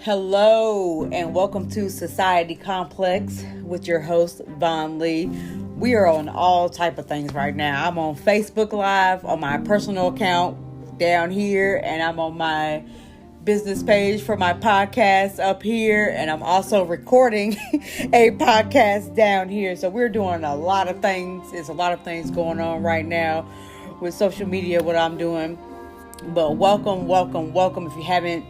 Hello and welcome to Society Complex with your host Von Lee. We are on all type of things right now. I'm on Facebook Live on my personal account down here, and I'm on my business page for my podcast up here, and I'm also recording a podcast down here. So we're doing a lot of things. There's a lot of things going on right now with social media, what I'm doing. But welcome. If you haven't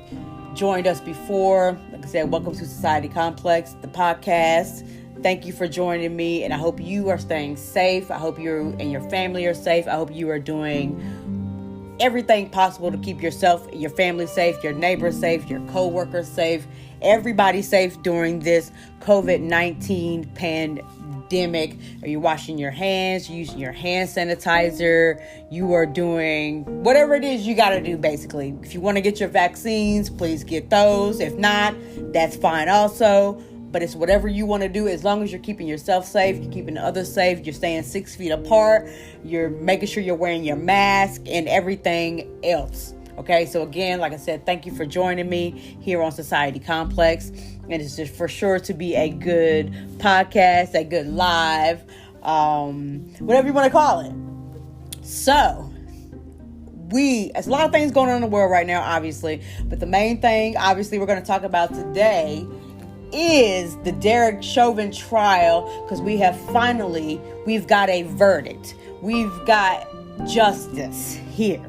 joined us before, like I said, welcome to Society Complex, the podcast. Thank you for joining me, and I hope you are staying safe. I hope you and your family are safe. I hope you are doing everything possible to keep yourself and your family safe, your neighbors safe, your co-workers safe, everybody safe during this COVID-19 pandemic. Are you washing your hands, using your hand sanitizer? You are doing whatever it is you got to do, basically. If you want to get your vaccines, please get those. If not, that's fine also. But it's whatever you want to do, as long as you're keeping yourself safe, you're keeping others safe, you're staying 6 feet apart, you're making sure you're wearing your mask and everything else. Okay, so again, like I said, thank you for joining me here on Society Complex. And it's just for sure to be a good podcast, a good live, whatever you want to call it. So, there's a lot of things going on in the world right now, obviously. But the main thing, obviously, we're going to talk about today is the Derek Chauvin Trial, because we've got a verdict. We've got justice here.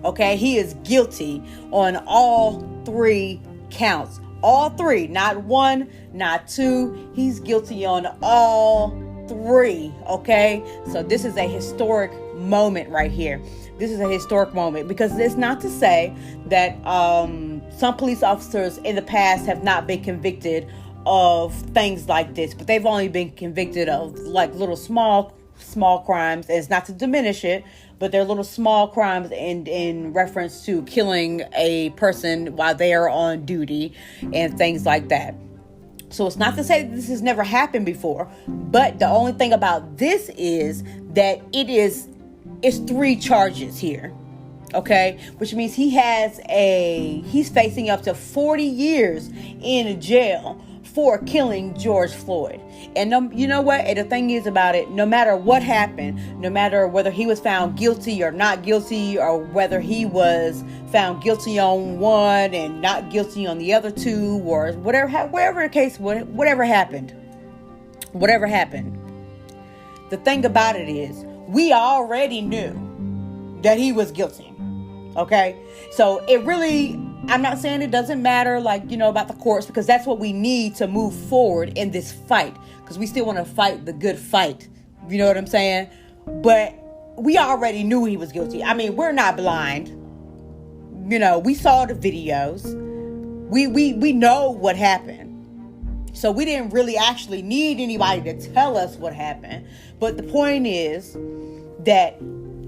Okay, he is guilty on all 3 counts. All 3, not 1, not 2. He's guilty on all 3. Okay, so this is a historic moment right here. This is a historic moment because it's not to say that some police officers in the past have not been convicted of things like this, but they've only been convicted of like little small crimes. And it's not to diminish it, but they're little small crimes in reference to killing a person while they are on duty and things like that. So it's not to say that this has never happened before, but the only thing about this is that it's 3 charges here. Okay, which means he's facing up to 40 years in jail for killing George Floyd. And you know what? And the thing is about it, no matter what happened, no matter whether he was found guilty or not guilty, or whether he was found guilty on one and not guilty on the other 2, or whatever the case, whatever happened. The thing about it is, we already knew that he was guilty. Okay, so it really, I'm not saying it doesn't matter, about the courts, because that's what we need to move forward in this fight, because we still want to fight the good fight. You know what I'm saying? But we already knew he was guilty. I mean, we're not blind. We saw the videos. We know what happened. So we didn't really actually need anybody to tell us what happened. But the point is that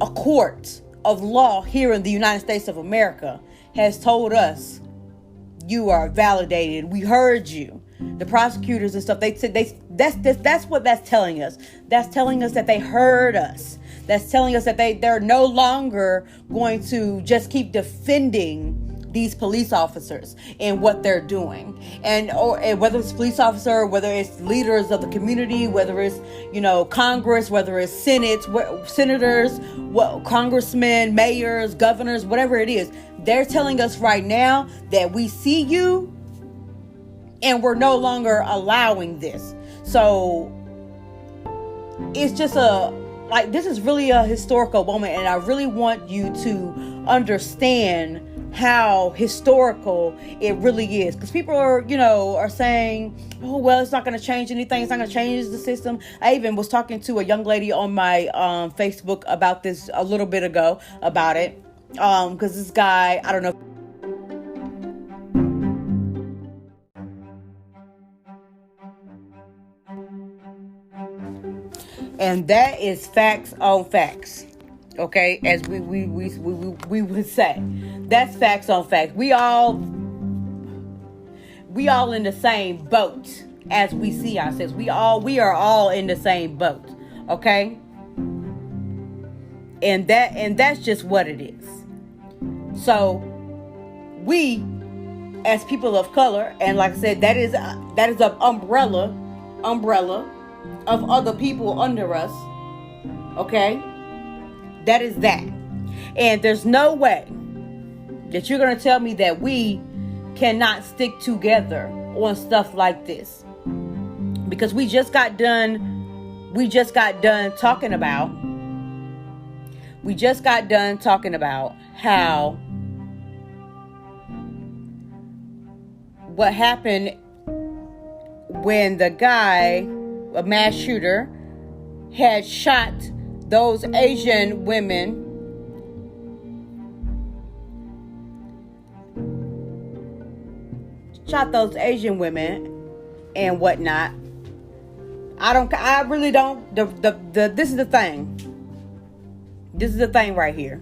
a court of law here in the United States of America has told us, you are validated. We heard you. The prosecutors and stuff, that's what that's telling us. That's telling us that they heard us. That's telling us that they're no longer going to just keep defending these police officers and what they're doing, and whether it's police officer, whether it's leaders of the community, whether it's Congress, whether it's senators, congressmen, mayors, governors, whatever it is, they're telling us right now that we see you and we're no longer allowing this. So it's just this is really a historical moment, and I really want you to understand how historical it really is, because people are saying, oh well, it's not going to change anything, it's not going to change the system. I even was talking to a young lady on my Facebook about this a little bit ago about it, because this guy, I don't know, and that is facts on facts. Okay, as we would say, that's facts on facts. We all in the same boat as we see ourselves. We are all in the same boat. Okay, and that's just what it is. So we as people of color, and like I said, that is an umbrella of other people under us. Okay, that is that. And there's no way that you're going to tell me that we cannot stick together on stuff like this, because we just got done talking about how what happened when the guy, a mass shooter, had shot those Asian women and whatnot. I really don't. This is the thing. This is the thing right here.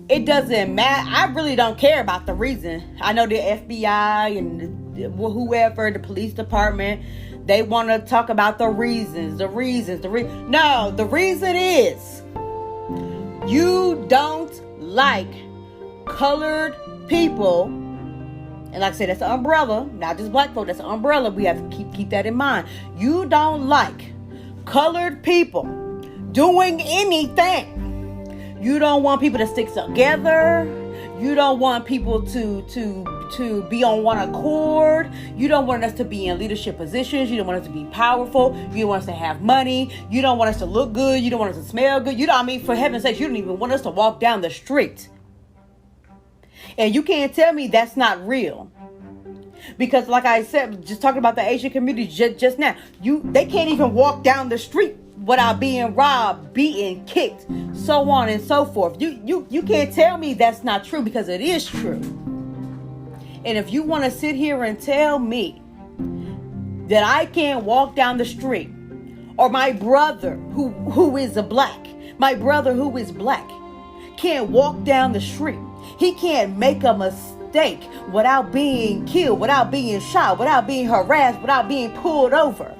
It doesn't matter. I really don't care about the reason. I know the FBI and whoever, the police department, they want to talk about the reasons. No, the reason is you don't like colored people. And like I said, that's an umbrella, not just black folk. That's an umbrella. We have to keep that in mind. You don't like colored people doing anything. You don't want people to stick together. You don't want people to be on one accord. You don't want us to be in leadership positions. You don't want us to be powerful. You don't want us to have money. You don't want us to look good. You don't want us to smell good. You know what I mean? For heaven's sake, you don't even want us to walk down the street. And you can't tell me that's not real. Because like I said, just talking about the Asian community just now, they can't even walk down the street without being robbed, beaten, kicked, so on and so forth. You can't tell me that's not true, because it is true. And if you want to sit here and tell me that I can't walk down the street, or my brother who is black can't walk down the street, he can't make a mistake without being killed, without being shot, without being harassed, without being pulled over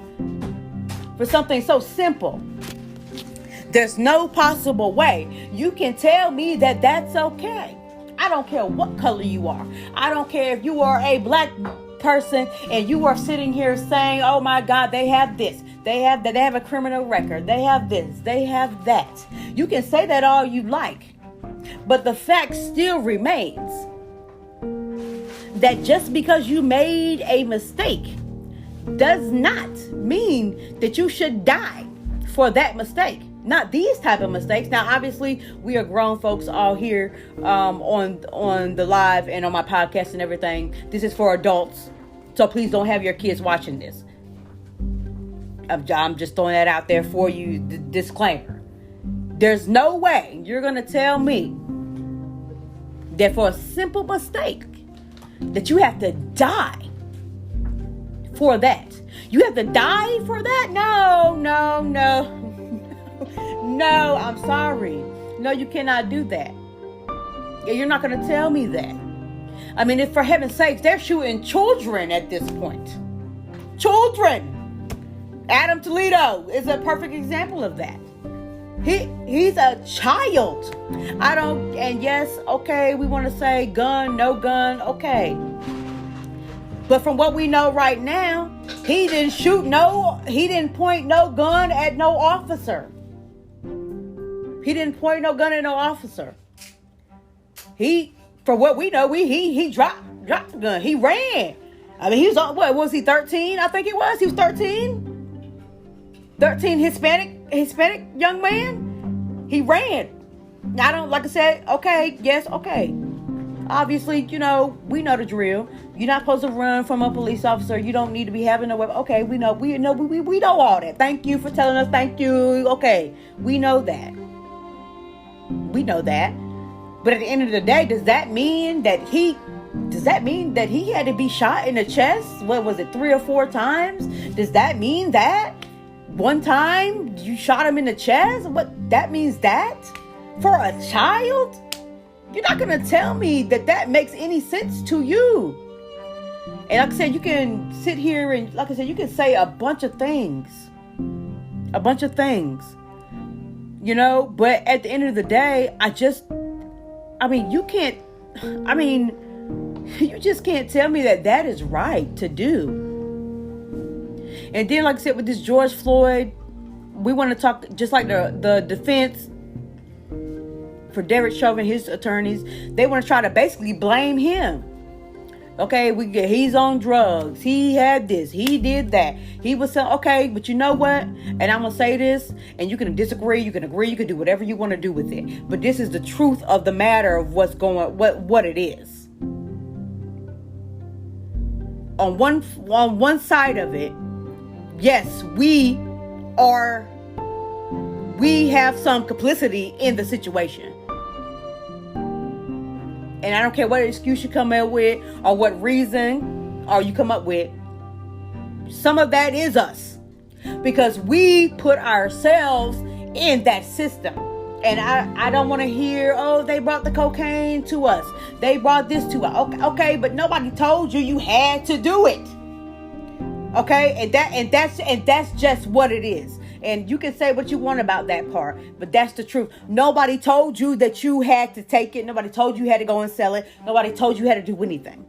for something so simple. There's no possible way you can tell me that that's okay. I don't care what color you are. I don't care if you are a black person and you are sitting here saying, oh my God, they have this, they have that, they have a criminal record, they have this, they have that. You can say that all you like, but the fact still remains that just because you made a mistake does not mean that you should die for that mistake. Not these type of mistakes. Now, obviously, we are grown folks all here on the live and on my podcast and everything. This is for adults, so please don't have your kids watching this. I'm just throwing that out there for you. Disclaimer. There's no way you're going to tell me that for a simple mistake that you have to die for that. You have to die for that? No, I'm sorry. No, you cannot do that. You're not going to tell me that. I mean, if for heaven's sakes, they're shooting children at this point. Children. Adam Toledo is a perfect example of that. He's a child. And yes, okay, we want to say gun, no gun, okay. But from what we know right now, he didn't point no gun at no officer. For what we know, he dropped the gun. He ran. I mean, he was on, what was he, 13? I think it was. He was 13. 13 Hispanic young man. He ran. Like I said, okay, yes, okay. Obviously, we know the drill. You're not supposed to run from a police officer. You don't need to be having a weapon. Okay, we know all that. Thank you for telling us. Thank you. Okay, we know that. But at the end of the day, does that mean that he had to be shot in the chest? What was it, 3 or 4 times? Does that mean that one time you shot him in the chest? What that means that for a child? You're not going to tell me that makes any sense to you. And like I said, you can sit here and, like I said, you can say a bunch of things. But at the end of the day, you just can't tell me that is right to do. And then, like I said, with this George Floyd, we want to talk, just like the defense for Derek Chauvin, his attorneys, they want to try to basically blame him. Okay, he's on drugs. He had this. He did that. He was saying, okay, but you know what? And I'm going to say this, and you can disagree, you can agree, you can do whatever you want to do with it. But this is the truth of the matter of what it is. On one side of it, yes, we have some complicity in the situation. And I don't care what excuse you come up with or what reason or you come up with. Some of that is us. Because we put ourselves in that system. And I don't want to hear, oh, they brought the cocaine to us. They brought this to us. Okay, but nobody told you had to do it. Okay? And that's just what it is. And you can say what you want about that part, but that's the truth. Nobody told you that you had to take it. Nobody told you had to go and sell it. Nobody told you had to do anything.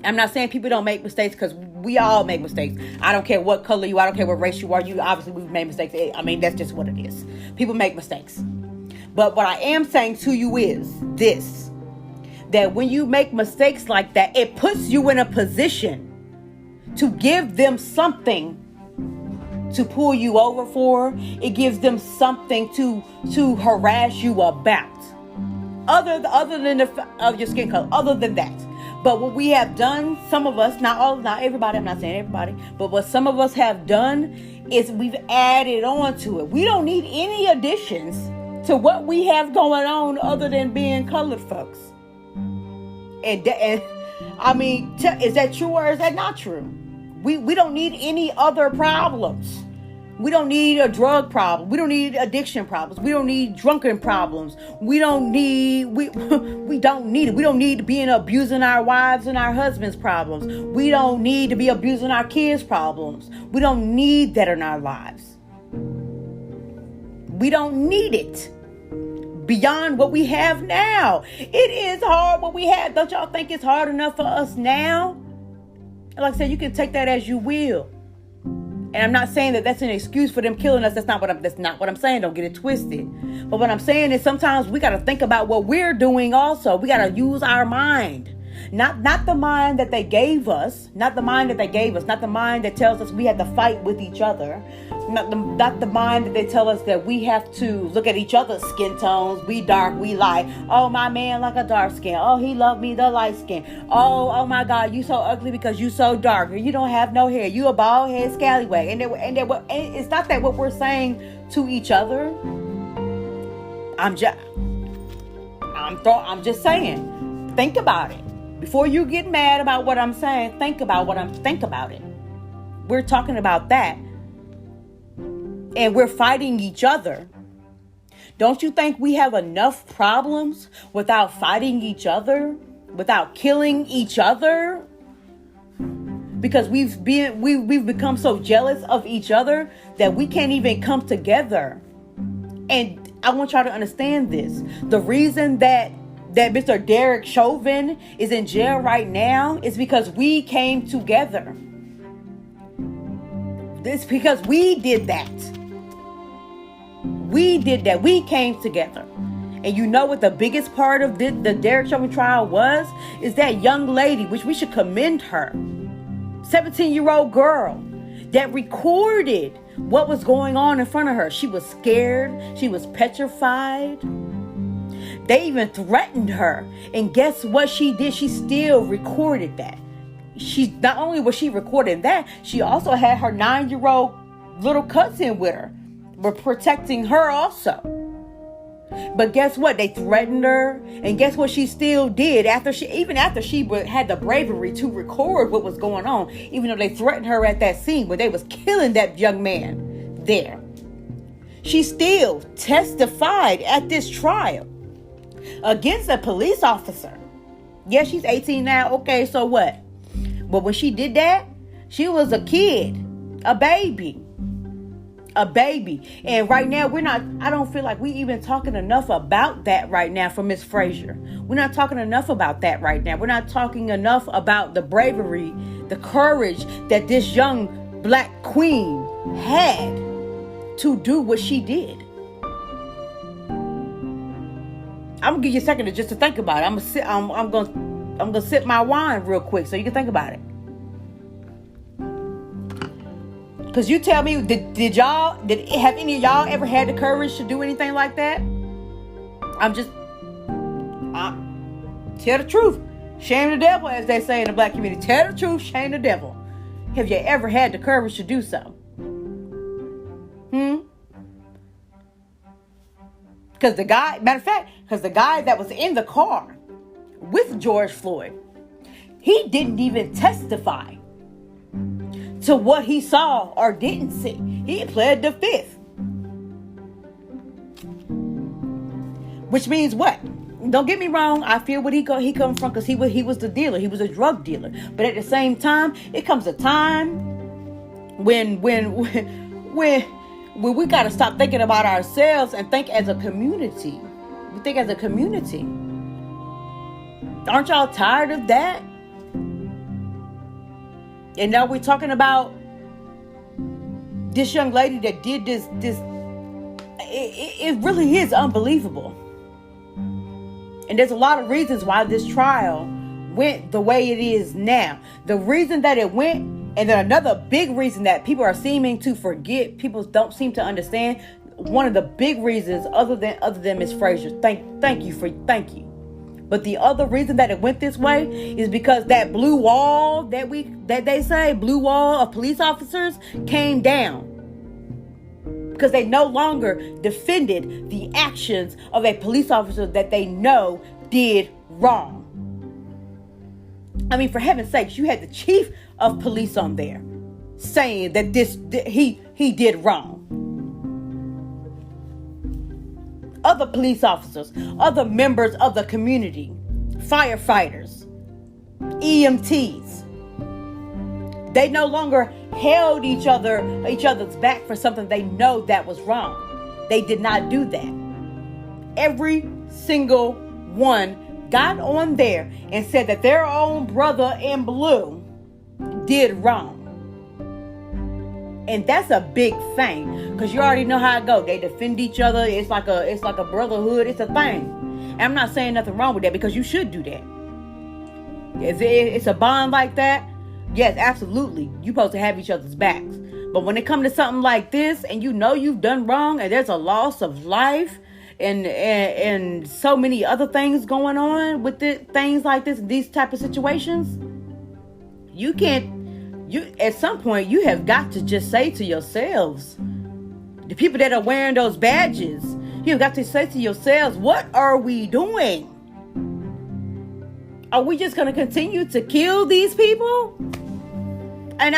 I'm not saying people don't make mistakes, because we all make mistakes. I don't care what color you are. I don't care what race you are. Obviously, we've made mistakes. I mean, that's just what it is. People make mistakes. But what I am saying to you is this, that when you make mistakes like that, it puts you in a position to give them something to pull you over for. It gives them something to harass you about. Other than of your skin color, other than that. But what we have done, some of us, not everybody, I'm not saying everybody, but what some of us have done is we've added on to it. We don't need any additions to what we have going on other than being colored folks. And I mean, is that true or is that not true? We don't need any other problems. We don't need a drug problem. We don't need addiction problems. We don't need drunken problems. We don't need it. We don't need to be abusing our wives and our husbands' problems. We don't need to be abusing our kids' problems. We don't need that in our lives. We don't need it beyond what we have now. It is hard what we have. Don't y'all think it's hard enough for us now? Like I said, you can take that as you will. And I'm not saying that that's an excuse for them killing us. That's not what I'm saying. Don't get it twisted. But what I'm saying is sometimes we got to think about what we're doing also. We got to use our mind. Not the mind that they gave us. Not the mind that tells us we have to fight with each other. Not the mind that they tell us that we have to look at each other's skin tones. We dark, we light. Oh, my man like a dark skin. Oh, he loved me the light skin. Oh my God, you so ugly because you so dark. You don't have no hair. You a bald head scallywag. And it's not that what we're saying to each other. I'm just saying. Think about it. Before you get mad about what I'm saying, think about it. We're talking about that. And we're fighting each other. Don't you think we have enough problems without fighting each other? Without killing each other? Because we've become so jealous of each other that we can't even come together. And I want y'all to understand this. The reason that Mr. Derek Chauvin is in jail right now is because we came together. It's because we did that. We did that. We came together. And you know what the biggest part of the Derek Chauvin trial was? Is that young lady, which we should commend her. 17-year-old girl that recorded what was going on in front of her. She was scared. She was petrified. They even threatened her. And guess what she did? She still recorded that. Not only was she recording that, she also had her 9-year-old little cousin with her. Were protecting her also. But guess what? They threatened her. And guess what she still did? After she had the bravery to record what was going on, even though they threatened her at that scene where they was killing that young man there. She still testified at this trial against a police officer. Yeah, she's 18 now. Okay, so what? But when she did that, she was a kid, a baby. a baby. And right now I don't feel like we even talking enough about that right now for Miss Frazier. We're not talking enough about that right now. We're not talking enough about the bravery, the courage that this young black queen had to do what she did. I'm gonna give you a second just to think about it. I'm gonna sip my wine real quick so you can think about it. Cause you tell me, have any of y'all ever had the courage to do anything like that? Tell the truth. Shame the devil, as they say in the black community. Tell the truth, shame the devil. Have you ever had the courage to do so? Because the guy that was in the car with George Floyd, he didn't even testify to what he saw or didn't see. He pled the fifth. Which means what? Don't get me wrong. I feel what he come from, because he was the dealer. He was a drug dealer. But at the same time, it comes a time when we got to stop thinking about ourselves and think as a community. We think as a community. Aren't y'all tired of that? And now we're talking about this young lady that did this. It really is unbelievable. And there's a lot of reasons why this trial went the way it is now. The reason that it went, and then another big reason that people are seeming to forget, people don't seem to understand. One of the big reasons, other than Miss Frazier, thank you. But the other reason that it went this way is because that blue wall that they say, blue wall of police officers, came down. Because they no longer defended the actions of a police officer that they know did wrong. I mean, for heaven's sakes, you had the chief of police on there saying that he did wrong. Other police officers, other members of the community, firefighters, EMTs, they no longer held each other's back for something they know that was wrong. They did not do that. Every single one got on there and said that their own brother in blue did wrong. And that's a big thing, because you already know how it goes. They defend each other. It's like a brotherhood. It's a thing. And I'm not saying nothing wrong with that, because you should do that. If it's a bond like that, yes, absolutely. You're supposed to have each other's backs. But when it comes to something like this, and you know you've done wrong, and there's a loss of life, and so many other things going on with things like this, these type of situations, you can't. At some point, you have got to just say to yourselves, the people that are wearing those badges, you've got to say to yourselves, what are we doing? Are we just going to continue to kill these people? And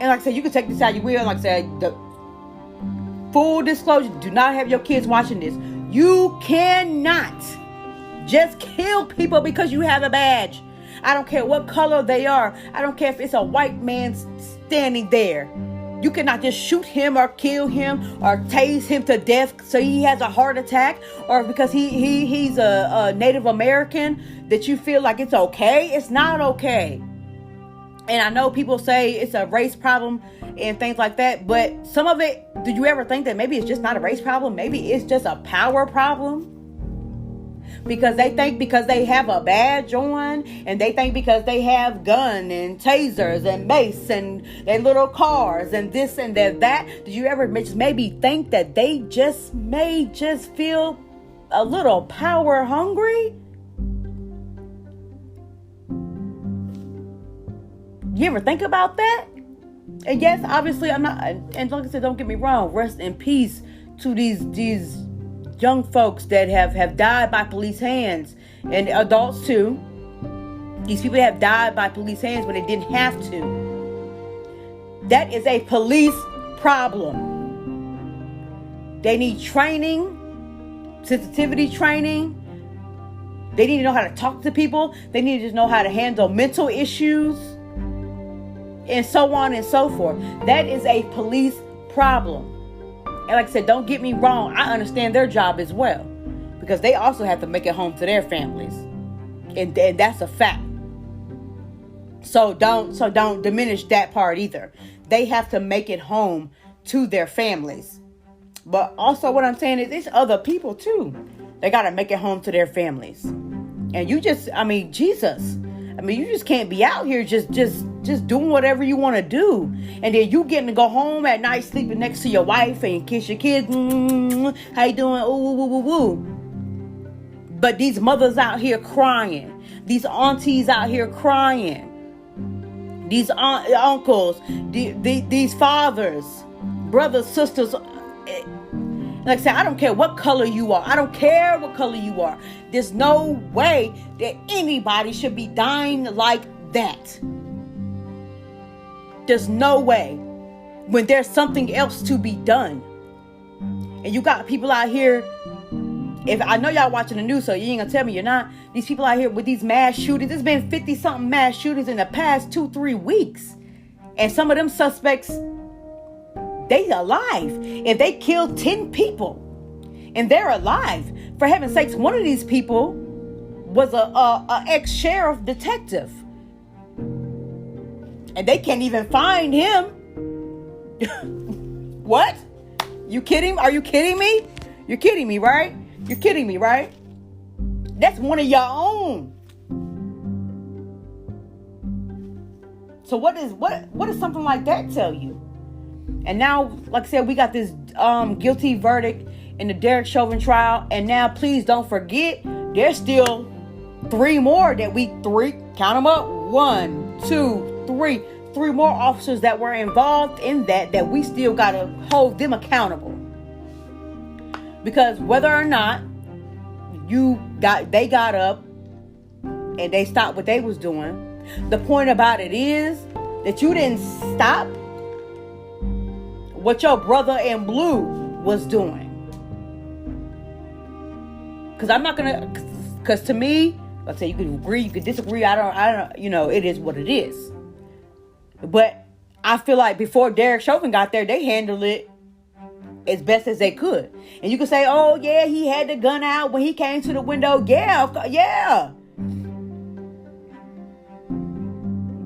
like I said, you can take this how you will. Like I said, the full disclosure, do not have your kids watching this. You cannot just kill people because you have a badge. I don't care what color they are. I don't care if it's a white man standing there. You cannot just shoot him or kill him or tase him to death so he has a heart attack, or because he's a Native American that you feel like it's okay. It's not okay. And I know people say it's a race problem and things like that, but some of it, do you ever think that maybe it's just not a race problem? Maybe it's just a power problem? Because they think because they have a badge on, and they think because they have gun and tasers and mace and their little cars and this and that. Did you ever maybe think that they may just feel a little power hungry? You ever think about that? And yes, obviously I'm not, and like I said, don't get me wrong, rest in peace to these young folks that have died by police hands, and adults too. These people have died by police hands when they didn't have to. That is a police problem. They need training, sensitivity training. They need to know how to talk to people. They need to know how to handle mental issues and so on and so forth. That is a police problem. And like I said, don't get me wrong. I understand their job as well, because they also have to make it home to their families. And that's a fact. So don't diminish that part either. They have to make it home to their families. But also what I'm saying is there's other people too. They got to make it home to their families. And you just, Jesus. You just can't be out here just doing whatever you want to do. And then you getting to go home at night sleeping next to your wife and kiss your kids. How you doing? Ooh, woo, woo, woo. But these mothers out here crying. These aunties out here crying. These uncles. These fathers. Brothers, sisters. Like I said, I don't care what color you are. I don't care what color you are. There's no way that anybody should be dying like that. There's no way when there's something else to be done. And you got people out here. If I know y'all watching the news, so you ain't gonna tell me you're not. These people out here with these mass shootings. There's been 50-something mass shootings in the past 2-3 weeks. And some of them suspects, they alive. If they killed 10 people and they're alive, for heaven's sakes, one of these people was a ex-sheriff detective. And they can't even find him. What? You kidding? Are you kidding me? You're kidding me, right? You're kidding me, right? That's one of your own. So what does something like that tell you? And now, like I said, we got this guilty verdict in the Derek Chauvin trial. And now, please don't forget, there's still 3 more count them up. 1, 2, 3. 3 more officers that were involved in that we still got to hold them accountable. Because whether or not they got up and they stopped what they was doing, the point about it is that you didn't stop what your brother in blue was doing. Because to me, let's say you could agree, you could disagree. I don't, it is what it is. But I feel like before Derek Chauvin got there, they handled it as best as they could. And you can say, oh yeah, he had the gun out when he came to the window. Yeah.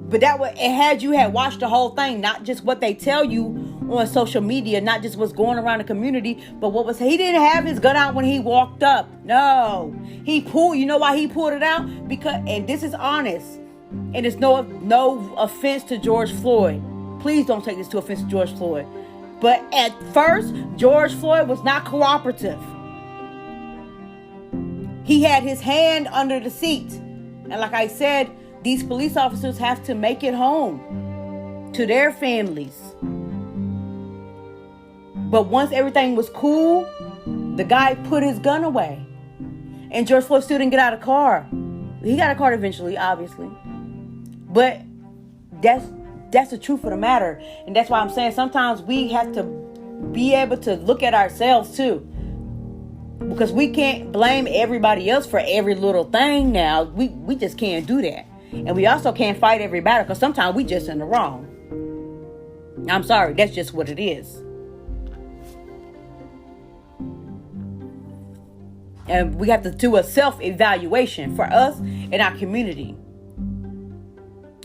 But had you watched the whole thing, not just what they tell you on social media, not just what's going around the community, but he didn't have his gun out when he walked up. No, you know why he pulled it out? Because, and this is honest, and it's no offense to George Floyd. Please don't take this to offense to George Floyd. But at first, George Floyd was not cooperative. He had his hand under the seat. And like I said, these police officers have to make it home to their families. But once everything was cool, the guy put his gun away. And George Floyd still didn't get out of the car. He got a car eventually, obviously. But that's the truth of the matter. And that's why I'm saying sometimes we have to be able to look at ourselves too. Because we can't blame everybody else for every little thing now. We just can't do that. And we also can't fight every battle, because sometimes we just in the wrong. I'm sorry, that's just what it is. And we have to do a self-evaluation for us and our community.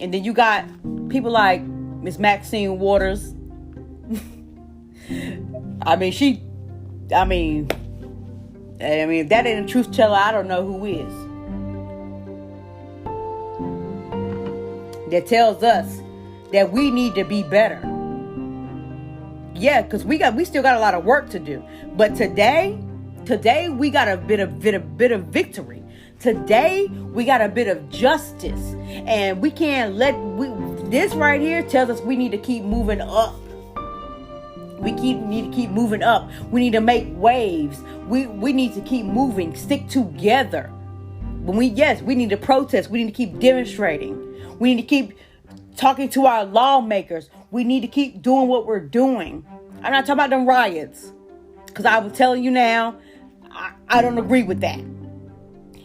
And then you got people like Miss Maxine Waters. If that ain't a truth teller, I don't know who is. That tells us that we need to be better. Yeah, because we still got a lot of work to do. But today we got a bit of victory. Today we got a bit of justice, and we can't this right here tells us we need to keep moving up. We need to keep moving up. We need to make waves. We need to keep moving. Stick together. We need to protest. We need to keep demonstrating. We need to keep talking to our lawmakers. We need to keep doing what we're doing. I'm not talking about them riots, because I will tell you now, I don't agree with that.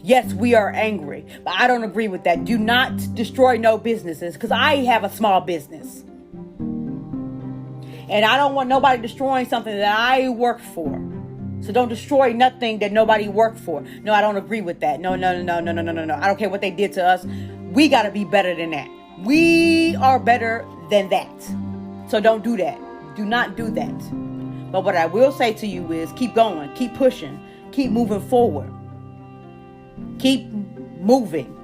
Yes, we are angry, but I don't agree with that. Do not destroy no businesses, because I have a small business. And I don't want nobody destroying something that I work for. So don't destroy nothing that nobody worked for. No, I don't agree with that. No. I don't care what they did to us. We got to be better than that. We are better than that. So don't do that. Do not do that. But what I will say to you is keep going, keep pushing, keep moving forward. Keep moving.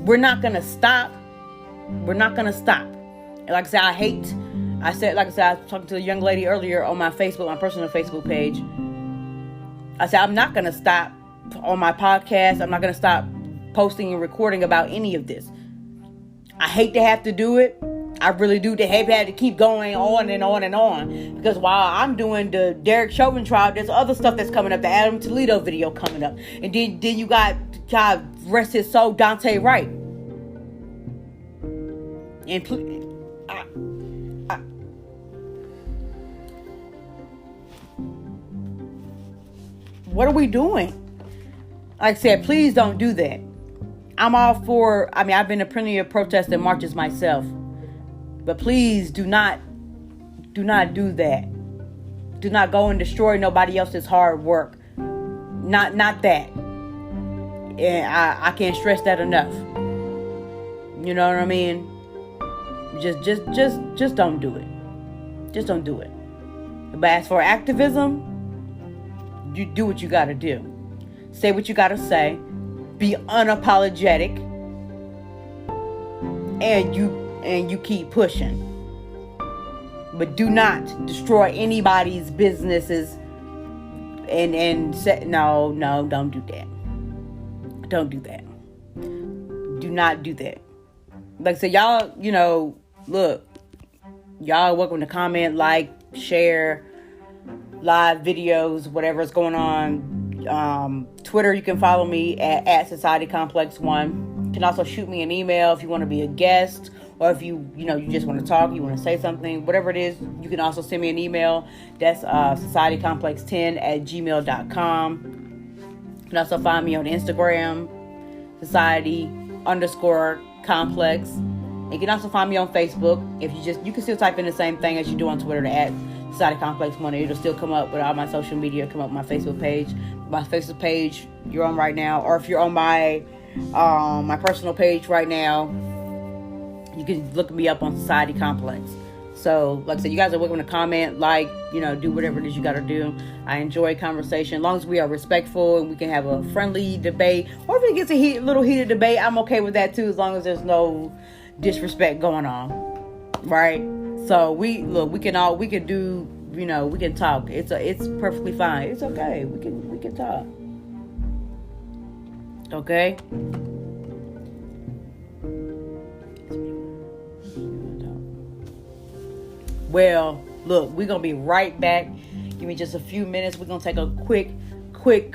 We're not going to stop. We're not going to stop. And like I said, I was talking to a young lady earlier on my Facebook, my personal Facebook page. I said, I'm not going to stop on my podcast. I'm not going to stop posting and recording about any of this. I hate to have to do it. I really do. To have to keep going on and on and on. Because while I'm doing the Derek Chauvin Trial, there's other stuff that's coming up. The Adam Toledo video coming up. And then you got, God rest his soul, Dante Wright. And what are we doing? Like I said, please don't do that. I'm all for, I've been to plenty of protests and marches myself. But please do not do that. Do not go and destroy nobody else's hard work. Not that. And I can't stress that enough. You know what I mean? Just don't do it. Just don't do it. But as for activism, you do what you gotta do. Say what you gotta say. Be unapologetic. And you keep pushing. But do not destroy anybody's businesses and say, no, don't do that. Don't do that. Do not do that. Like I said, y'all, look, y'all are welcome to comment, like, share, live videos, whatever's going on. Twitter, you can follow me at Society Complex 1. You can also shoot me an email if you want to be a guest, or if you just want to talk, you want to say something, whatever it is. You can also send me an email. That's societycomplex10@gmail.com. You can also find me on Instagram, society_complex. And you can also find me on Facebook. You can still type in the same thing as you do on Twitter, to add Society Complex 1. It'll still come up with all my social media, come up with my Facebook page. My Facebook page you're on right now, or if you're on my personal page right now, you can look me up on Society Complex. So, like I said, you guys are welcome to comment, like, do whatever it is you got to do. I enjoy conversation. As long as we are respectful and we can have a friendly debate, or if it gets a little heated debate, I'm okay with that too, as long as there's no disrespect going on, right? So we can do, we can talk. It's perfectly fine. It's okay. We can talk. Okay? Well, look, we're going to be right back. Give me just a few minutes. We're going to take a quick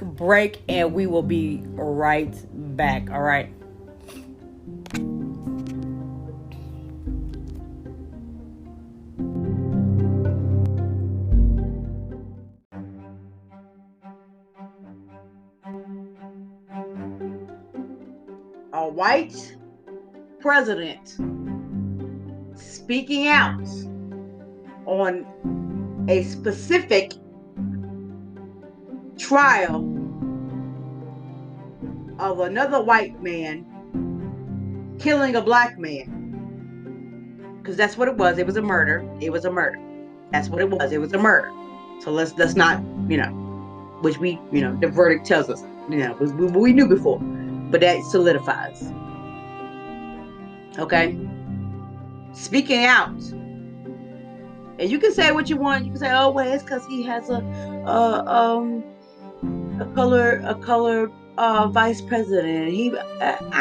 break, and we will be right back. All right? A white president speaking out on a specific trial of another white man killing a black man, because that's what it was. It was a murder. That's what it was. It was a murder. So let's not, which we, the verdict tells us, we knew before, but that solidifies. Okay? Speaking out. And you can say what you want. You can say, "Oh, well, it's because he has a color vice president."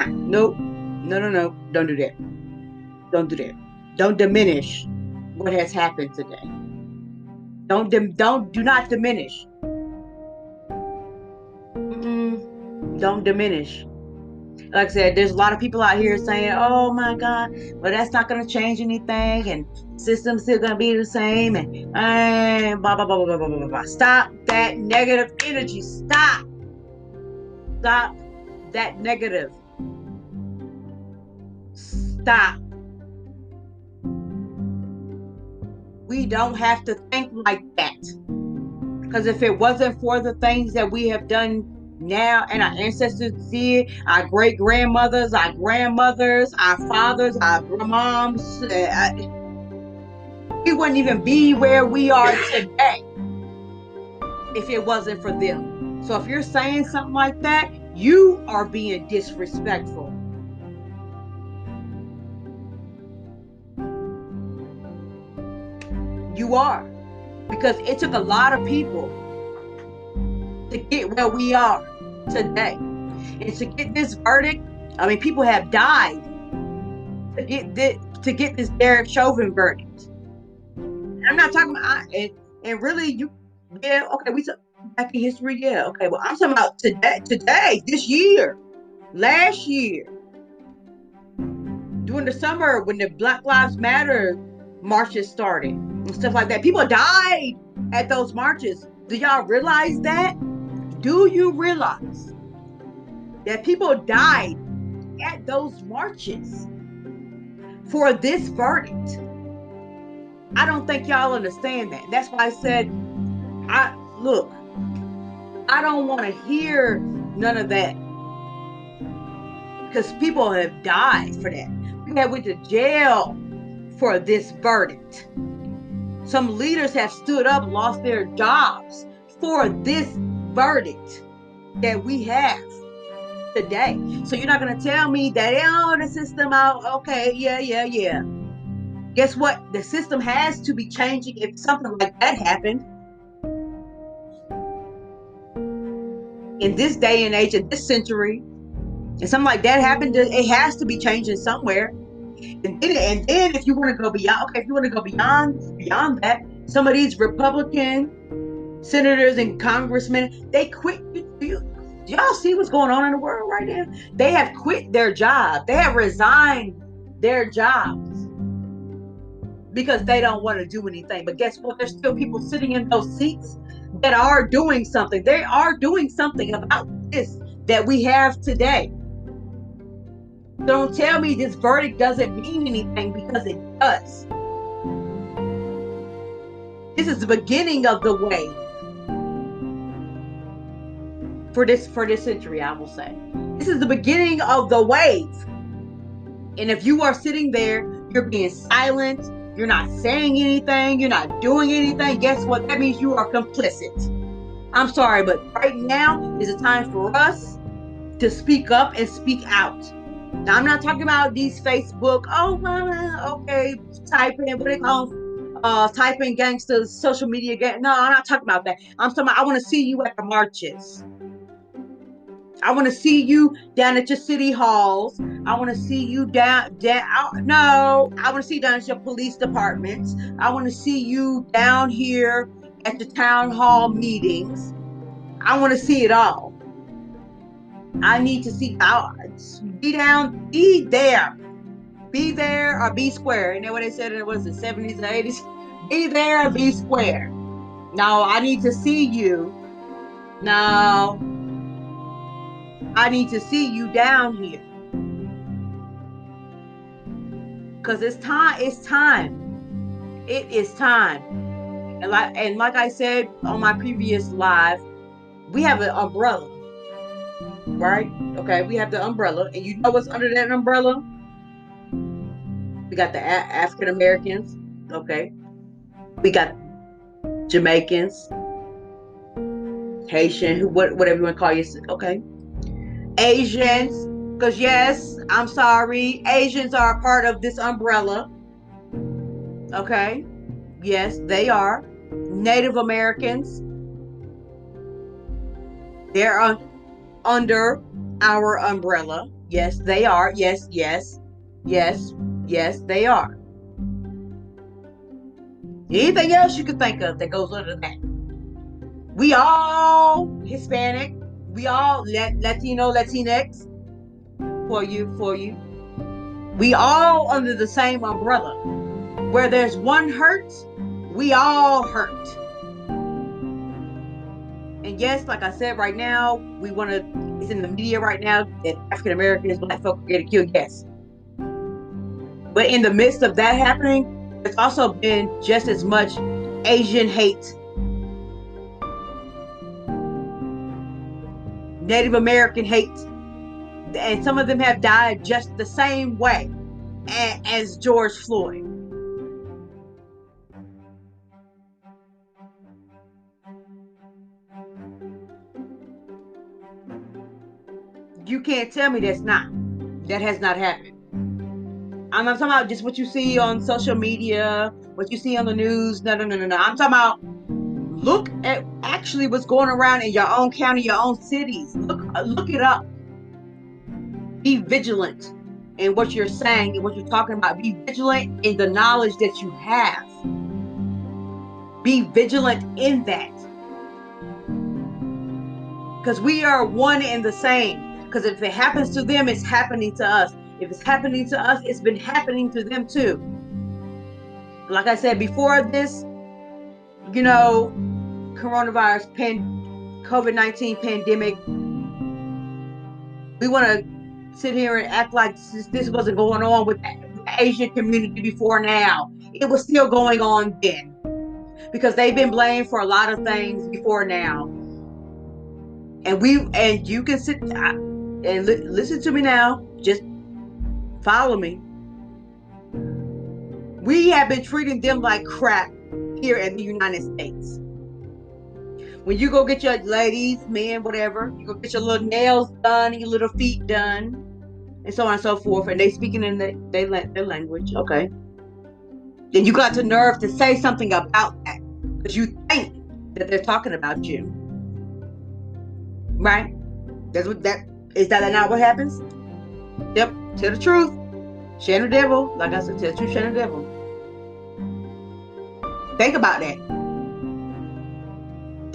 Nope. No. Don't do that. Don't do that. Don't diminish what has happened today. Do not diminish. Don't diminish. Like I said, there's a lot of people out here saying, "Oh my God, well, that's not going to change anything, and system's still going to be the same, and blah, blah, blah, blah, blah, blah, blah." Stop that negative energy. Stop that that negative. Stop. We don't have to think like that. Because if it wasn't for the things that we have done now and our ancestors did, our great grandmothers, our grandmothers, our fathers, our moms, we wouldn't even be where we are today if it wasn't for them. So if you're saying something like that, you are being disrespectful. You are. Because it took a lot of people to get where we are today. And to get this verdict, I mean, people have died to get this Derek Chauvin verdict. And I'm not talking about, and really, we took back in history, yeah, okay, well, I'm talking about today, this year, last year, during the summer when the Black Lives Matter marches started and stuff like that. People died at those marches. Do y'all realize that? Do you realize that people died at those marches for this verdict? I don't think y'all understand that. That's why I said, I don't want to hear none of that. Because people have died for that. People went to jail for this verdict. Some leaders have stood up and lost their jobs for this verdict that we have today. So you're not going to tell me that, the system out, okay, yeah. Guess what? The system has to be changing if something like that happened. In this day and age, in this century, and something like that happened, it has to be changing somewhere. And then if you want to go beyond that, some of these Republican senators and congressmen, they quit. Y'all see what's going on in the world right now? They have quit their jobs. They have resigned their jobs because they don't want to do anything. But guess what? There's still people sitting in those seats that are doing something. They are doing something about this that we have today. Don't tell me this verdict doesn't mean anything, because it does. This is the beginning of the way for this century, I will say. This is the beginning of the wave. And if you are sitting there, you're being silent, you're not saying anything, you're not doing anything, guess what? That means you are complicit. I'm sorry, but right now is a time for us to speak up and speak out. Now, I'm not talking about these Facebook, typing, what they call typing gangsters, social media gang. No, I'm not talking about that. I'm talking about, I want to see you at the marches. I want to see you down at your city halls. I want to see you I want to see you down at your police departments. I want to see you down here at the town hall meetings. I want to see it all. I need to see, be there. Be there or be square. You know what they said in the 70s and 80s? Be there or be square. No, I need to see you. No, I need to see you down here. Because it's time. It is time. And like I said on my previous live, we have an umbrella. Right? Okay, we have the umbrella. And you know what's under that umbrella? We got the African Americans. Okay. We got Jamaicans, Haitian, whatever you want to call yourself. Okay. Asians. Because yes, I'm sorry, Asians are a part of this umbrella. Okay. Yes, they are. Native Americans. They're under our umbrella. Yes, they are. Yes, they are. Anything else you can think of that goes under that? We all Hispanic. We all Latino, Latinx. For you. We all under the same umbrella. Where there's one hurt, we all hurt. And yes, like I said, right now, it's in the media right now that African Americans, black folk are getting killed, yes. But in the midst of that happening, there's also been just as much Asian hate, Native American hate, and some of them have died just the same way as George Floyd. You can't tell me that has not happened. I'm not talking about just what you see on social media, what you see on the news. No. I'm talking about look at actually what's going around in your own county, your own cities. Look it up. Be vigilant in what you're saying and what you're talking about. Be vigilant in the knowledge that you have. Be vigilant in that. Because we are one and the same. Because if it happens to them, it's happening to us. If it's happening to us, it's been happening to them too. Like I said before this, coronavirus, COVID-19 pandemic, we want to sit here and act like this wasn't going on with the Asian community before now. It was still going on then. Because they've been blamed for a lot of things before now. And you can sit and listen to me now. Just follow me. We have been treating them like crap here in the United States. When you go get your ladies, men, whatever, you go get your little nails done, your little feet done, and so on and so forth, and they speaking in their language, okay? Then you got the nerve to say something about that because you think that they're talking about you, right? Is that not what happens? Yep. Tell the truth. Share the devil. Like I said, tell the truth, share the devil. Think about that.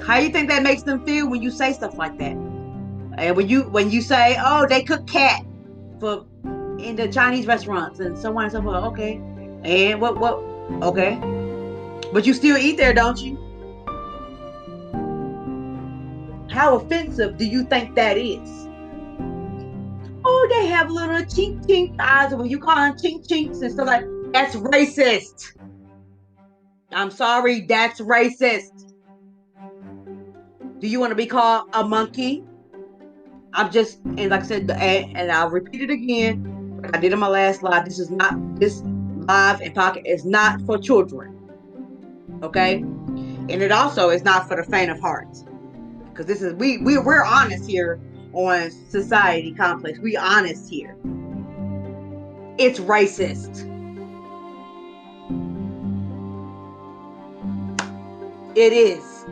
How you think that makes them feel when you say stuff like that? And when you say, "Oh, they cook cat in the Chinese restaurants," and so on and so forth. Okay. And what? Okay. But you still eat there, don't you? How offensive do you think that is? Oh, they have little chink chink eyes. When you call them chink chinks and stuff like that's racist. I'm sorry, that's racist. Do you want to be called a monkey? And like I said, and I'll repeat it again, like I did in my last live. This live and pocket is not for children. Okay? And it also is not for the faint of heart. Because this is we're honest here on Society Complex. We honest here. It's racist. It is.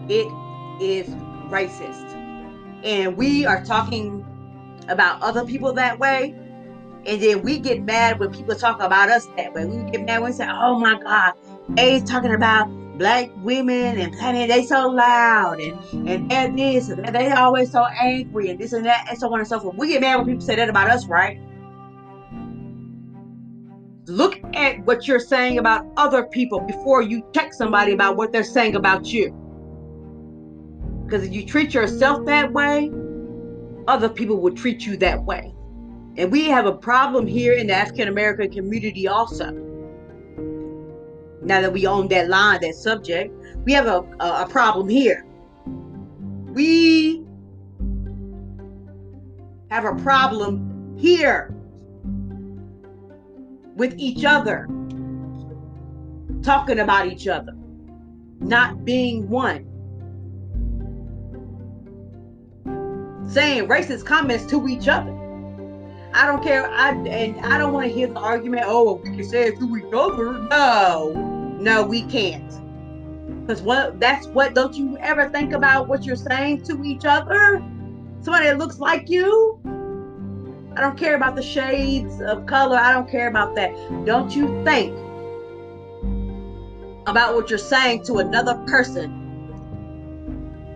It is racist. And we are talking about other people that way. And then we get mad when people talk about us that way. We get mad when we say, "Oh my God, they talking about black women and they so loud and they're this and they always so angry and this and that and so on and so forth." We get mad when people say that about us, right? Look at what you're saying about other people before you check somebody about what they're saying about you. Because if you treat yourself that way, other people will treat you that way. And we have a problem here in the African American community also. Now that we own that line, that subject, we have a problem here. We have a problem here with each other, talking about each other, not being one, saying racist comments to each other. I don't care. I don't want to hear the argument. Oh, we can say it to each other. No, we can't. Because don't you ever think about what you're saying to each other? Somebody that looks like you? I don't care about the shades of color. I don't care about that. Don't you think about what you're saying to another person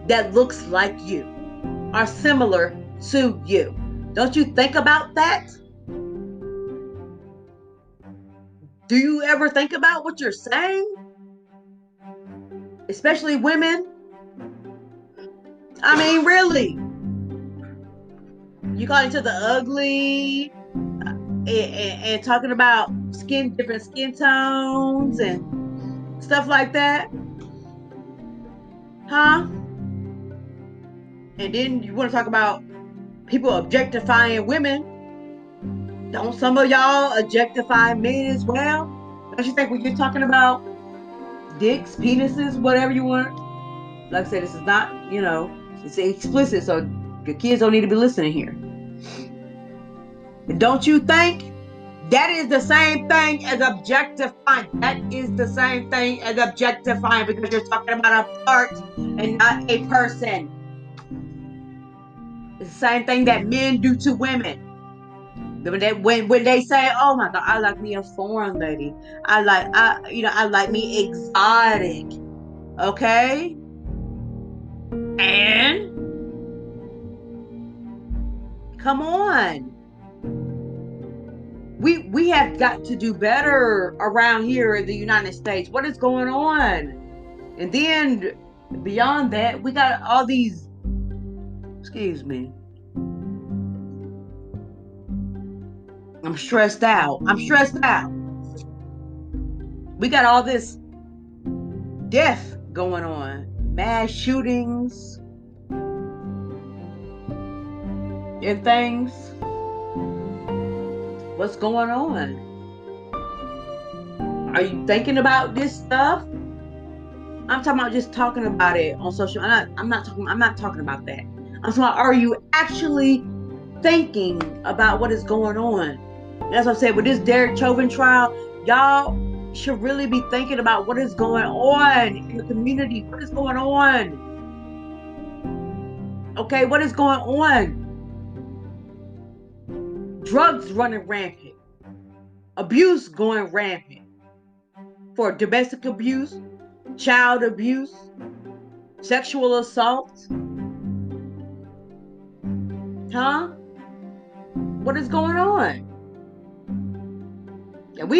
that looks like you or similar to you? Don't you think about that? Do you ever think about what you're saying? Especially women? I mean, really. You calling each other ugly and talking about different skin tones and stuff like that, huh? And then you want to talk about people objectifying women. Don't some of y'all objectify men as well? Don't you think when you're talking about dicks, penises, whatever you want? Like I said, this is not, it's explicit, so your kids don't need to be listening here. Don't you think that is the same thing as objectifying? That is the same thing as objectifying because you're talking about a part and not a person. It's the same thing that men do to women. When they say, "Oh my God, I like me a foreign lady. I like me exotic." Okay, and come on, we have got to do better around here in the United States. What is going on? And then beyond that, we got all these. Excuse me. I'm stressed out. We got all this death going on, mass shootings and things. What's going on? Are you thinking about this stuff? I'm talking about just talking about it on social. I'm not talking about that. I'm talking about, are you actually thinking about what is going on? As I said, with this Derek Chauvin trial, y'all should really be thinking about what is going on in the community. What is going on? Okay, what is going on? Drugs running rampant. Abuse going rampant. For domestic abuse, child abuse, sexual assault. Huh? What is going on? And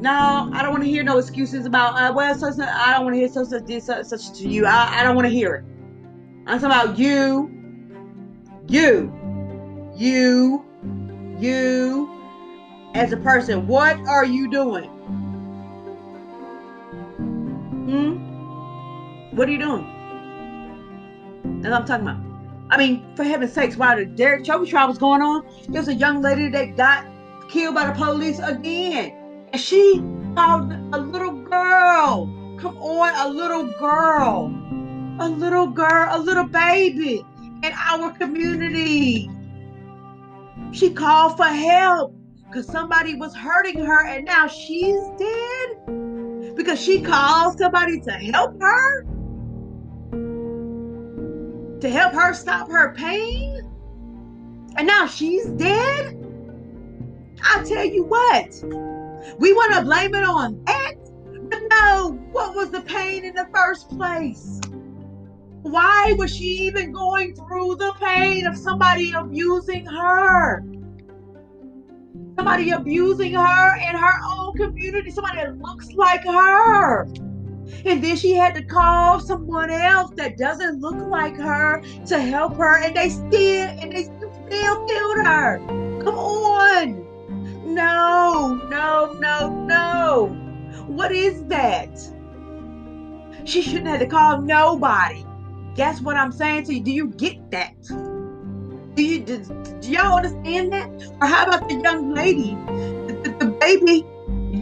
I don't want to hear no excuses about, I don't want to hear such to you. I don't want to hear it. I'm talking about you, as a person. What are you doing? What are you doing? That's what I'm talking about. I mean, for heaven's sakes, while the Derek Chauvin trial was going on, there's a young lady that got killed by the police again. And she called a little girl. Come on, a little girl. A little baby in our community. She called for help because somebody was hurting her and now she's dead because she called somebody to help her stop her pain, and now she's dead. I tell you what, we want to blame it on that, but no, what was the pain in the first place? Why was she even going through the pain of somebody abusing her? Somebody abusing her in her own community, somebody that looks like her. And then she had to call someone else that doesn't look like her to help her, and they still killed her. Come on. No. What is that? She shouldn't have to call nobody. Guess what I'm saying to you? Do you get that? Do y'all understand that? Or how about the young lady, the baby,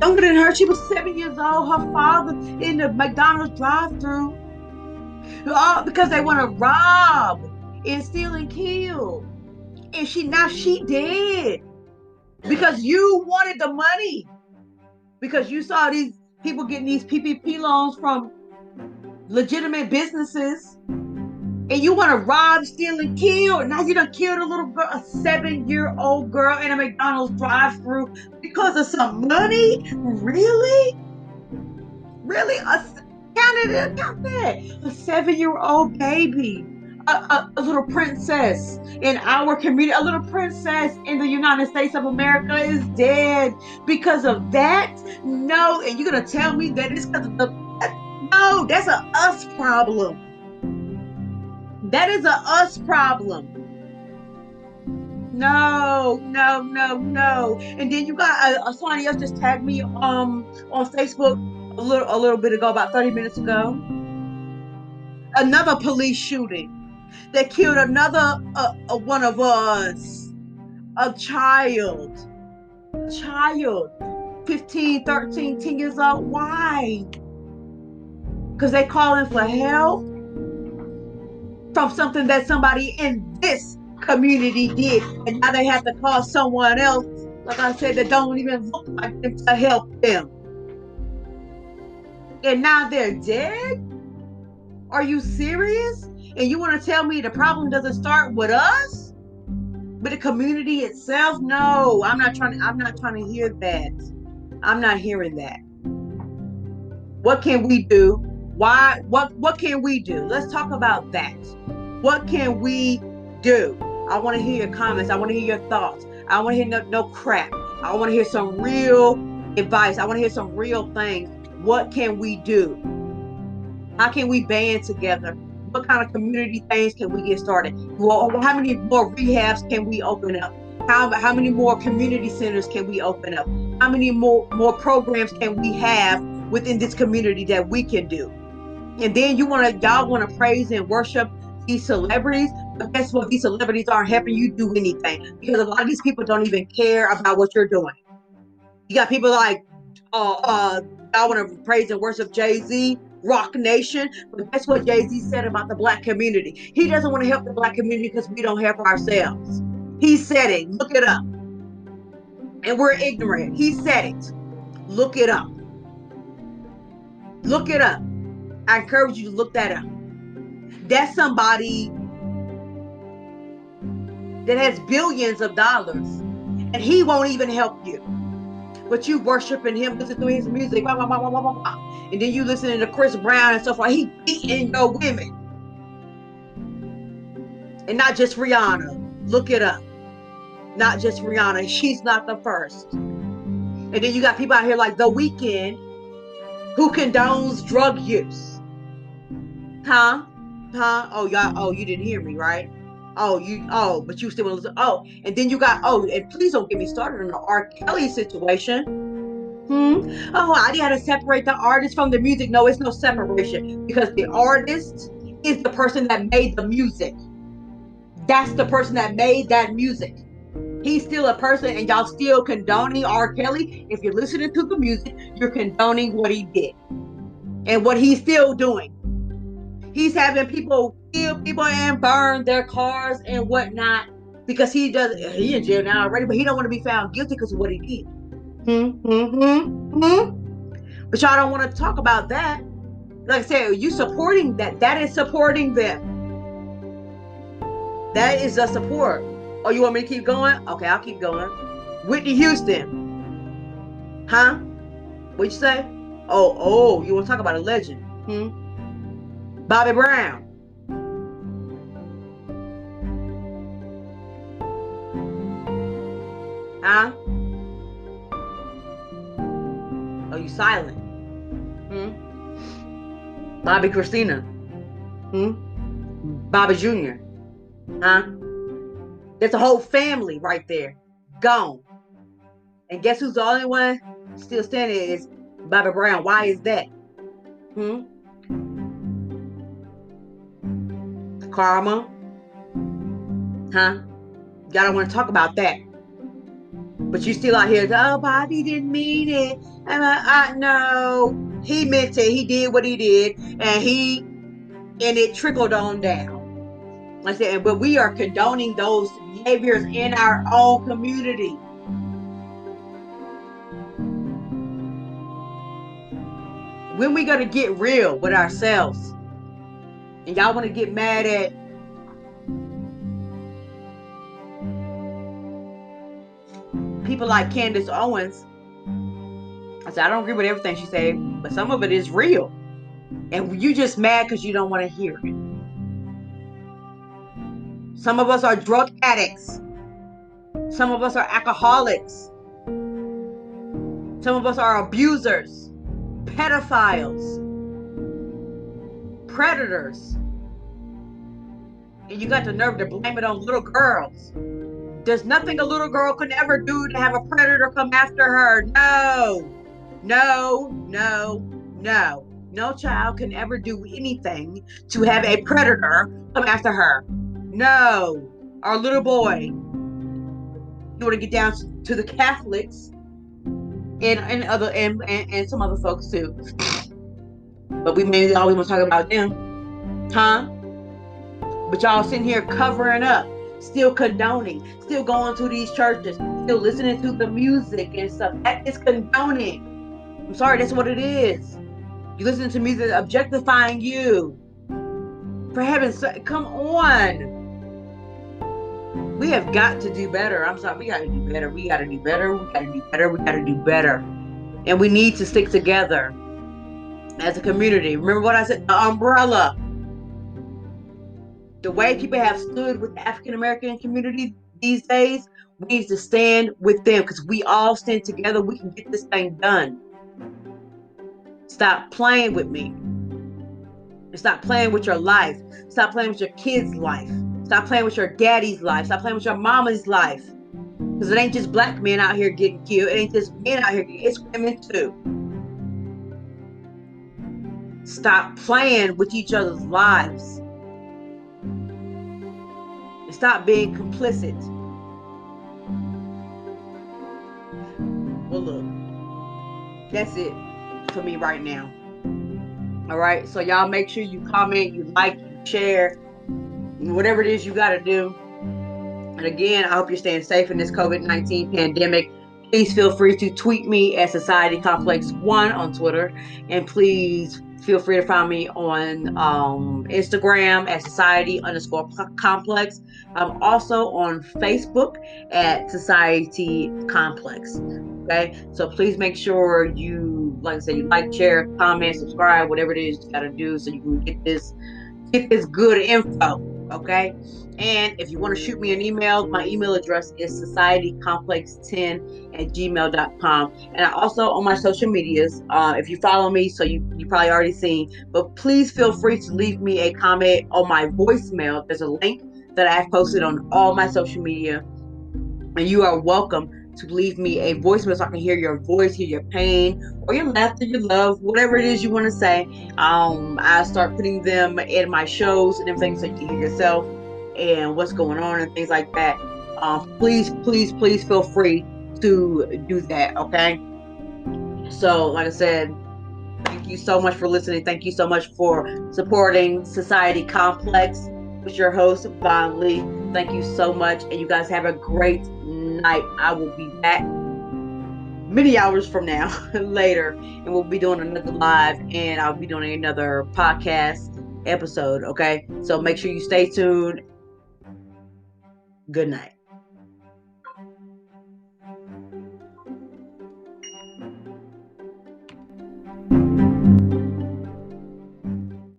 younger than her? She was 7 years old. Her father in the McDonald's drive-thru, all because they want to rob and steal and kill. And she dead because you wanted the money, because you saw these people getting these PPP loans from legitimate businesses. And you want to rob, steal, and kill. And now you done killed a little girl, a 7-year-old girl in a McDonald's drive-thru because of some money? Really? Count that. A 7-year-old baby. A little princess in our community, a little princess in the United States of America is dead because of that? No, and you're going to tell me that it's because of no, that's a us problem. That is a us problem. No. And then you got somebody else just tagged me on Facebook a little bit ago, about 30 minutes ago. Another police shooting that killed another one of us, a child, 15, 13, 10 years old. Why? Because they calling for help from something that somebody in this community did, and now they have to call someone else, like I said, that don't even look like them to help them. And now they're dead? Are you serious? And you want to tell me the problem doesn't start with us? With the community itself? No, I'm not trying to hear that. I'm not hearing that. What can we do? What can we do? Let's talk about that. What can we do? I want to hear your comments. I want to hear your thoughts. I want to hear no crap. I want to hear some real advice. I want to hear some real things. What can we do? How can we band together? What kind of community things can we get started? Well, how many more rehabs can we open up? How many more community centers can we open up? How many more programs can we have within this community that we can do? And then y'all want to praise and worship these celebrities, but guess what? These celebrities aren't helping you do anything, because a lot of these people don't even care about what you're doing. You got people like, y'all want to praise and worship Jay-Z, Rock Nation, but guess what Jay-Z said about the Black community? He doesn't want to help the Black community because we don't help ourselves. He said it. Look it up. And we're ignorant. He said it. Look it up. Look it up. I encourage you to look that up. That's somebody that has billions of dollars, and he won't even help you. But you worshiping him, listen to his music, blah, blah, blah, blah, blah, blah. And then you listening to Chris Brown and stuff like he beating your women. And not just Rihanna. Look it up. Not just Rihanna. She's not the first. And then you got people out here like The Weeknd who condones drug use. Huh? Oh, y'all, you didn't hear me, right? But you still want to listen. And then you got, and please don't get me started on the R. Kelly situation. I got to separate the artist from the music. No, it's no separation, because the artist is the person that made the music. That's the person that made that music. He's still a person, and y'all still condoning R. Kelly. If you're listening to the music, you're condoning what he did and what he's still doing. He's having people kill people and burn their cars and whatnot because he in jail now already, but he don't want to be found guilty because of what he did. But y'all don't want to talk about that. Like I said, you supporting that. That is supporting them. That is a support. Oh, you want me to keep going? Okay, I'll keep going. Whitney Houston. Huh? What'd you say? Oh, you want to talk about a legend? Bobby Brown. Huh? Oh, you silent? Bobby Christina. Bobby Jr. Huh? There's a whole family right there. Gone. And guess who's the only one still standing is Bobby Brown. Why is that? Karma. Huh? Y'all don't want to talk about that. But you still out here, Bobby didn't mean it. No, he meant it. He did what he did, and it trickled on down. Like I said, but we are condoning those behaviors in our own community. When we gonna get real with ourselves? And y'all want to get mad at people like Candace Owens. I said, I don't agree with everything she said, but some of it is real. And you just mad because you don't want to hear it. Some of us are drug addicts. Some of us are alcoholics. Some of us are abusers, pedophiles, predators. And you got the nerve to blame it on little girls. There's nothing a little girl can ever do to have a predator come after her. No, no, no, no. No child can ever do anything to have a predator come after her. No. Our little boy. You want to get down to the Catholics and some other folks too. But we mainly always want to talk about them. Huh? But y'all sitting here covering up, still condoning, still going to these churches, still listening to the music and stuff. That is condoning. I'm sorry, that's what it is. You listen to music objectifying you. For heaven's sake, come on. We have got to do better. I'm sorry, we got to do better. We got to do better. We got to do better. We got to do better. And we need to stick together as a community. Remember what I said? The umbrella. The way people have stood with the African American community these days, we need to stand with them because we all stand together. We can get this thing done. Stop playing with me. Stop playing with your life. Stop playing with your kids' life. Stop playing with your daddy's life. Stop playing with your mama's life. Because it ain't just black men out here getting killed. It ain't just men out here getting killed. It's women too. Stop playing with each other's lives. And stop being complicit. Well, look. That's it for me right now. All right. So y'all make sure you comment, you like, you share, whatever it is you got to do. And again, I hope you're staying safe in this COVID-19 pandemic. Please feel free to tweet me at Society Complex 1 on Twitter. And please feel free to find me on Instagram at Society_Complex. I'm also on Facebook at Society Complex. Okay, so please make sure you, like I said, you like, share, comment, subscribe, whatever it is you gotta do so you can get this good info. Okay, and if you want to shoot me an email, my email address is societycomplex10@gmail.com. And I also on my social medias, if you follow me, so you probably already seen, but please feel free to leave me a comment on my voicemail. There's a link that I've posted on all my social media, and you are welcome to leave me a voicemail so I can hear your voice, hear your pain, or your laughter, your love, whatever it is you want to say. I start putting them in my shows and everything so you can hear yourself and what's going on and things like that. Please feel free to do that, okay? So, like I said, thank you so much for listening. Thank you so much for supporting Society Complex with your host, Von Lee. Thank you so much. And you guys have a great night. I will be back many hours from now later, and we'll be doing another live, and I'll be doing another podcast episode. Okay, so make sure you stay tuned. Good night.